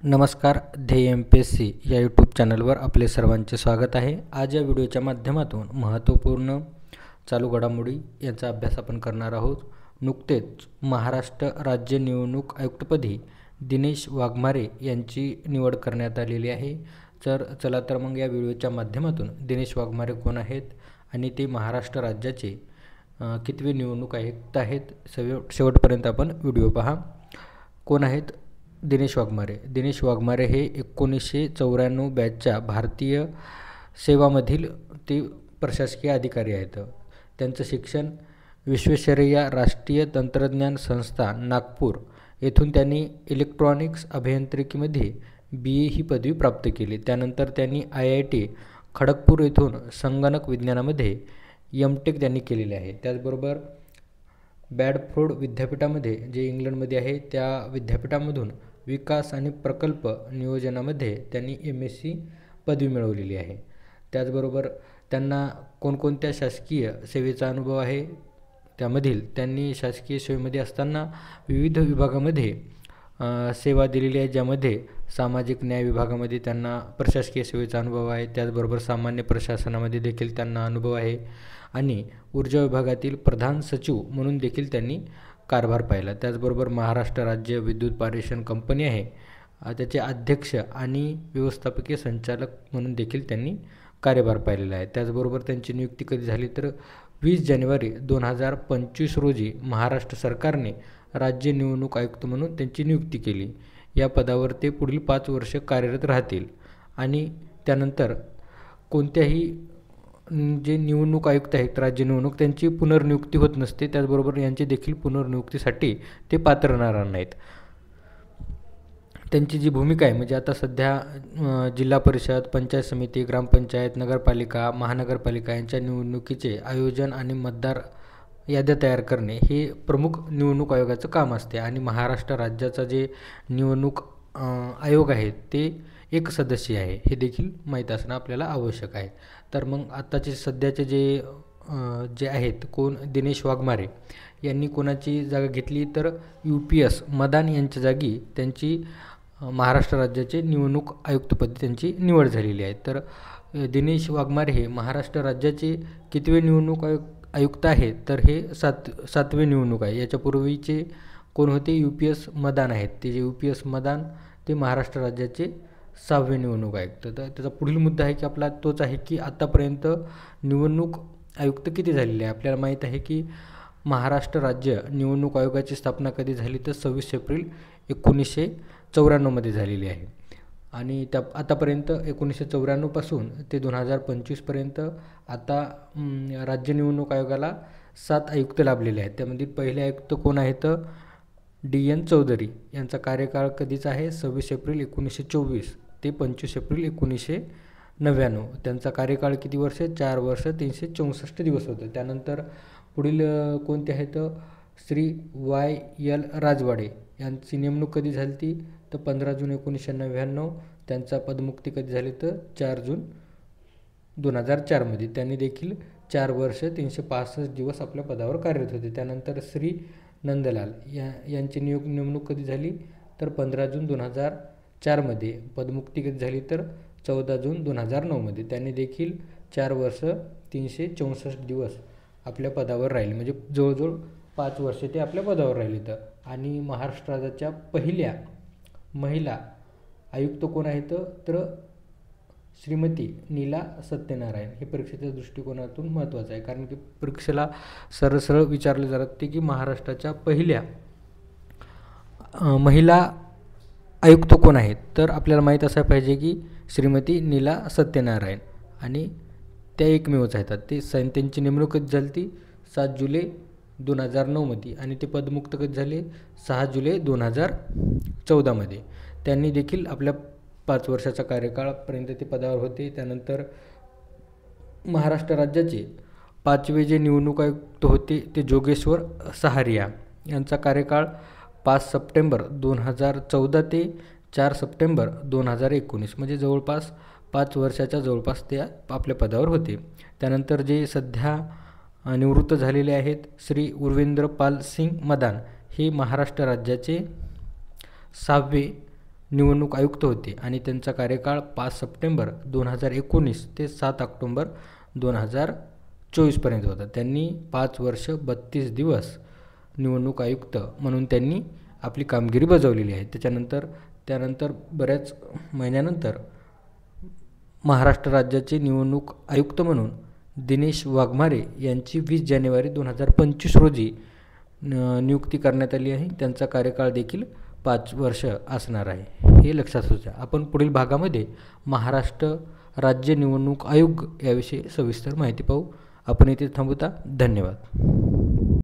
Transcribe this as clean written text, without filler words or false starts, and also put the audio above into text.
नमस्कार. ध्येय MPSC या यूट्यूब चॅनलवर आपले सर्वांचे स्वागत आहे. आज या व्हिडिओच्या माध्यमातून महत्त्वपूर्ण चालू घडामोडी यांचा अभ्यास आपण करणार आहोत. नुकतेच महाराष्ट्र राज्य निवडणूक आयुक्तपदी दिनेश वाघमारे यांची निवड करण्यात आलेली आहे. चला तर मग या व्हिडिओच्या माध्यमातून दिनेश वाघमारे कोण आहेत आणि ते महाराष्ट्र राज्याचे कितवे निवडणूक आयुक्त आहेत शेवटपर्यंत आपण व्हिडिओ पहा. कोण आहेत दिनेश वाघमारे? दिनेश वाघमारे हे 1994 बॅचच्या भारतीय सेवामधील ते प्रशासकीय अधिकारी आहेत. त्यांचं शिक्षण विश्वेश्वरय्या राष्ट्रीय तंत्रज्ञान संस्था नागपूर येथून त्यांनी इलेक्ट्रॉनिक्स अभियांत्रिकीमध्ये BA ही पदवी प्राप्त केली. त्यानंतर त्यांनी IIT खडगपूर येथून संगणक विज्ञानामध्ये MTech त्यांनी केलेले आहे. त्याचबरोबर बॅडफोर्ड विद्यापीठामध्ये जे इंग्लंडमध्ये आहे त्या विद्यापीठामधून विकास आणि प्रकल्प नियोजनामध्ये त्यांनी MSc पदवी मिळवलेली आहे. त्याचबरोबर त्यांना कोणकोणत्या शासकीय सेवेचा अनुभव आहे त्यामधील त्यांनी शासकीय सेवेमध्ये असताना विविध विभागामध्ये सेवा दिलेली आहे, ज्यामध्ये सामाजिक न्याय विभागामध्ये त्यांना प्रशासकीय सेवेचा अनुभव आहे. त्याचबरोबर सामान्य प्रशासनामध्ये देखील त्यांना अनुभव आहे आणि ऊर्जा विभागातील प्रधान सचिव म्हणून देखील त्यांनी कारभार पाहिला. त्याचबरोबर महाराष्ट्र राज्य विद्युत पारेषण कंपनी आहे त्याचे अध्यक्ष आणि व्यवस्थापकीय संचालक म्हणून देखील त्यांनी कार्यभार पाहिलेला आहे. त्याचबरोबर त्यांची नियुक्ती कधी झाली तर 20 जानेवारी 2025 रोजी महाराष्ट्र सरकारने राज्य निवडणूक आयुक्त म्हणून त्यांची नियुक्ती केली. या पदावर ते पुढील 5 वर्ष कार्यरत राहतील आणि त्यानंतर कोणत्याही जे निवडणूक आयुक्त आहेत राज्य निवडणूक त्यांची पुनर्नियुक्ती होत नसते. त्याचबरोबर यांची देखील पुनर्नियुक्तीसाठी ते पात्र राहणार नाहीत. त्यांची जी भूमिका आहे म्हणजे आता सध्या जिल्हा परिषद, पंचायत समिती, ग्रामपंचायत, नगरपालिका, महानगरपालिका यांच्या निवडणुकीचे आयोजन आणि मतदार याद्या तयार करणे हे प्रमुख निवडणूक आयोगाचं काम असते आणि महाराष्ट्र राज्याचा जे निवडणूक आयोग आहे ते 1 सदस्य आहे हे देखील माहीत असणं आपल्याला आवश्यक आहे. तर मग आत्ताचे सध्याचे जे आहेत कोण दिनेश वाघमारे यांनी कोणाची जागा घेतली तर UPS मदान यांच्या जागी त्यांची महाराष्ट्र राज्याचे निवडणूक आयुक्तपदी त्यांची निवड झालेली आहे. तर दिनेश वाघमारे हे महाराष्ट्र राज्याचे कितवे निवडणूक आयुक्त आहेत तर हे 7वे निवडणूक आहे. याच्यापूर्वीचे कोण होते UPS मदान आहेत. ते जे UPS मदान ते महाराष्ट्र राज्याचे 6वे निवडणूक आयुक्त. तर त्याचा पुढील मुद्दा आहे की आपला तोच आहे की आत्तापर्यंत निवडणूक आयुक्त किती झालेले आहे. आपल्याला माहीत आहे की महाराष्ट्र राज्य निवडणूक आयोगाची स्थापना कधी झाली तर 26 एप्रिल 1994 मध्ये झालेली आहे आणि आतापर्यंत 1994 पासून ते 2025 पर्यंत आता राज्य निवडणूक आयोगाला 7 आयुक्त लाभलेले आहेत. त्यामध्ये पहिले आयुक्त कोण आहेत DN चौधरी. यांचा कार्यकाळ कधीचा आहे 26 एप्रिल 1924 ते 25 एप्रिल 1999. त्यांचा कार्यकाळ किती वर्ष? 4 वर्ष 364 दिवस होतं. त्यानंतर पुढील कोणते आहेत श्री YL राजवाडे यांची नेमणूक कधी झाली ती तर 15 जून 1999. त्यांचा पदमुक्ती कधी झाली तर 4 जून 2004 मध्ये. त्यांनी देखील 4 वर्ष 365 दिवस आपल्या पदावर कार्यरत होते. त्यानंतर श्री नंदलाल यांची नेमणूक कधी झाली तर 15 जून 2004 मध्ये. पदमुक्ती कधी झाली तर 14 जून 2009 मध्ये. त्यांनी देखील 4 वर्ष 364 दिवस आपल्या पदावर राहिले म्हणजे जवळजवळ 5 वर्ष ते आपल्या पदावर राहिले. तर आणि महाराष्ट्र राज्याच्या पहिल्या महिला आयुक्त कोण आहेत तर श्रीमती नीला सत्यनारायण. हे परीक्षेच्या दृष्टिकोनातून महत्त्वाचं आहे कारण की परीक्षेला सरळ विचारले जाते की महाराष्ट्राच्या पहिल्या महिला आयुक्त कोण आहेत तर आपल्याला माहीत असायला पाहिजे की श्रीमती नीला सत्यनारायण आणि त्या एकमेवच आहेत. त्यांची नेमणूक कधी झाली ती 7 जुलै 2009 मध्ये आणि ते पदमुक्त कधी झाले 6 जुलै 2014 मध्ये. त्यांनी देखील आपल्या 5 वर्षाचा कार्यकाळपर्यंत ते पदावर होते. त्यानंतर महाराष्ट्र राज्याचे 5वे जे निवडणूक आयुक्त होते ते जोगेश्वर सहारिया. यांचा कार्यकाळ 5 सप्टेंबर 2014 ते 4 सप्टेंबर 2019 म्हणजे जवळपास 5 वर्षाच्या जवळपास ते आपल्या पदावर होते. त्यानंतर जे सध्या निवृत्त झालेले आहेत श्री उर्वेंद्र पाल सिंग मदान हे महाराष्ट्र राज्याचे 6वे निवडणूक आयुक्त होते आणि त्यांचा कार्यकाळ 5 सप्टेंबर 2019 ते 7 ऑक्टोंबर 2024पर्यंत होता. त्यांनी 5 वर्ष 32 दिवस निवडणूक आयुक्त म्हणून त्यांनी आपली कामगिरी बजावलेली आहे. त्यानंतर बऱ्याच महिन्यानंतर महाराष्ट्र राज्याचे निवडणूक आयुक्त म्हणून दिनेश वाघमारे यांची 20 जानेवारी 2025 रोजी नियुक्ती करण्यात आली आहे. त्यांचा कार्यकाळ देखील 5 वर्ष असणार आहे, हे लक्षात असू द्या. आपण पुढील भागामध्ये महाराष्ट्र राज्य निवडणूक आयोग याविषयी सविस्तर माहिती पाहू. आपण इथे थांबवता. धन्यवाद.